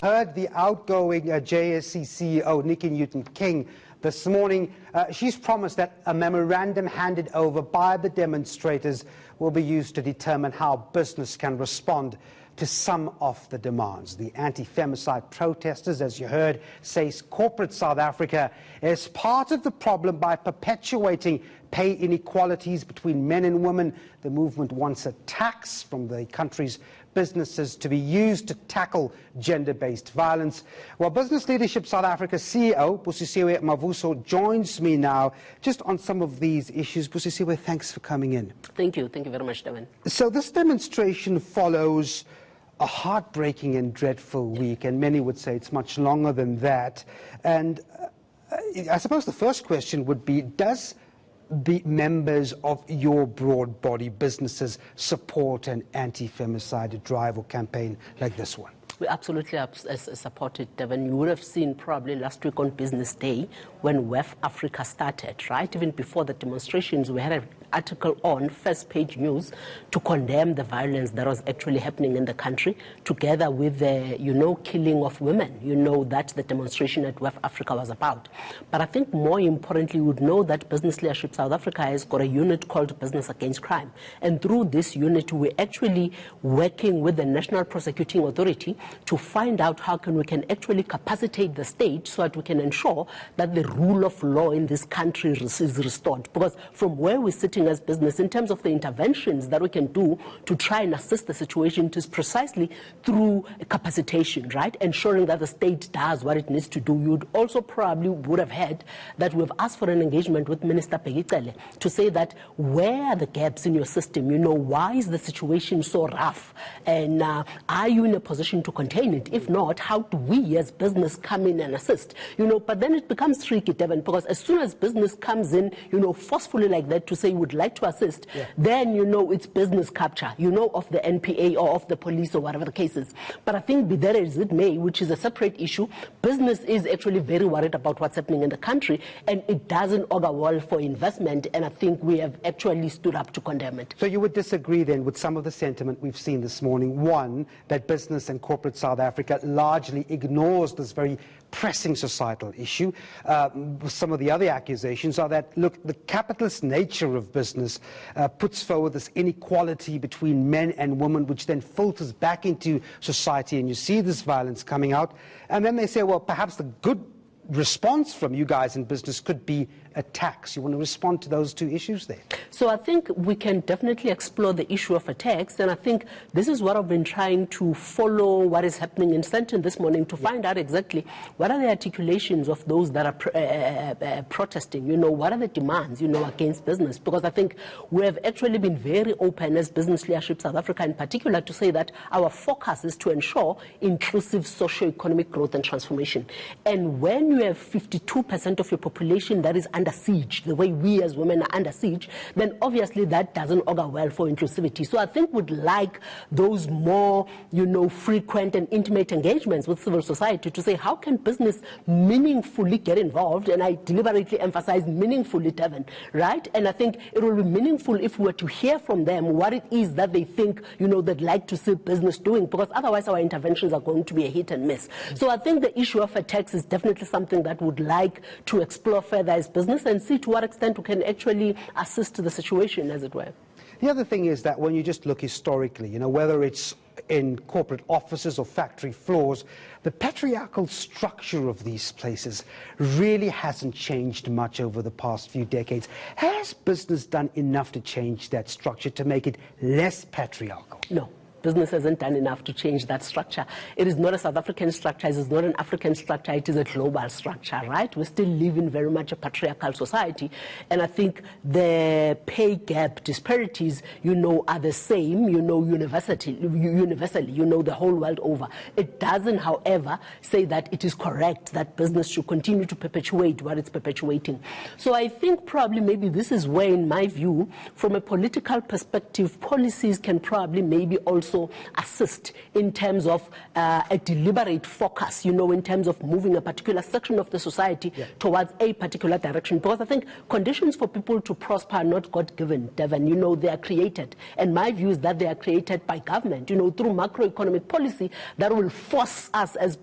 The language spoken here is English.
Heard the outgoing JSC CEO, Nikki Newton-King, this morning. She's promised that a memorandum handed over by the demonstrators will be used to determine how business can respond to some of the demands. The anti-femicide protesters, as you heard, says corporate South Africa is part of the problem by perpetuating pay inequalities between men and women. The movement wants a tax from the country's businesses to be used to tackle gender-based violence. Well, Business Leadership South Africa CEO, Busisiwe Mavuso, joins me now just on some of these issues. Busisiwe, thanks for coming in. Thank you. Thank you very much, Devin. So this demonstration follows a heartbreaking and dreadful week, and many would say it's much longer than that. And I suppose the first question would be, does the members of your broad body businesses support an anti-femicide drive or campaign like this one? We absolutely support it, Devin. You would have seen probably last week on Business Day when WEF Africa started, right? Even before the demonstrations, we had an article on first page news to condemn the violence that was actually happening in the country, together with the, killing of women. That the demonstration at WEF Africa was about. But I think more importantly, you would know that Business Leadership South Africa has got a unit called Business Against Crime. And through this unit, we're actually working with the National Prosecuting Authority to find out how we can actually capacitate the state so that we can ensure that the rule of law in this country is restored. Because from where we're sitting as business, in terms of the interventions that we can do to try and assist the situation, it is precisely through capacitation, right? Ensuring that the state does what it needs to do. You'd also probably would have heard that we've asked for an engagement with Minister Pegicele to say that where are the gaps in your system? Why is the situation so rough? And are you in a position to contain it? If not, how do we as business come in and assist? But then it becomes tricky, Devin, because as soon as business comes in, forcefully like that to say would like to assist, then it's business capture, of the NPA or of the police or whatever the case is. But I think be that as it may, which is a separate issue, business is actually very worried about what's happening in the country, and it doesn't augur well for investment, and I think we have actually stood up to condemn it. So you would disagree then with some of the sentiment we've seen this morning? One, that business and corporate South Africa largely ignores this very pressing societal issue. Some of the other accusations are that, look, the capitalist nature of business puts forward this inequality between men and women, which then filters back into society, and you see this violence coming out. And then they say, well, perhaps the good response from you guys in business could be a tax. You want to respond to those two issues there? So I think we can definitely explore the issue of a tax, and I think this is what I've been trying to follow what is happening in Sandton this morning to find out exactly what are the articulations of those that are protesting, what are the demands, against business, because I think we have actually been very open as Business Leadership South Africa in particular to say that our focus is to ensure inclusive socio-economic growth and transformation. And when you have 52% of your population that is under siege, the way we as women are under siege, then obviously that doesn't augur well for inclusivity. So I think we'd like those more, frequent and intimate engagements with civil society to say, how can business meaningfully get involved? And I deliberately emphasize meaningfully, Devin, right? And I think it will be meaningful if we were to hear from them what it is that they think, they'd like to see business doing, because otherwise our interventions are going to be a hit and miss. So I think the issue of a tax is definitely something that would like to explore further as business and see to what extent we can actually assist the situation, as it were. The other thing is that when you just look historically, whether it's in corporate offices or factory floors, the patriarchal structure of these places really hasn't changed much over the past few decades. Has business done enough to change that structure to make it less patriarchal? No. Business hasn't done enough to change that structure. It is not a South African structure, it is not an African structure, it is a global structure, right? We still live in very much a patriarchal society, and I think the pay gap disparities, are the same, universally, the whole world over. It doesn't, however, say that it is correct that business should continue to perpetuate what it's perpetuating. So I think probably maybe this is where, in my view, from a political perspective, policies can probably maybe also also assist in terms of a deliberate focus, in terms of moving a particular section of the society towards a particular direction. Because I think conditions for people to prosper are not God-given, Devon. They are created. And my view is that they are created by government, through macroeconomic policy that will force us as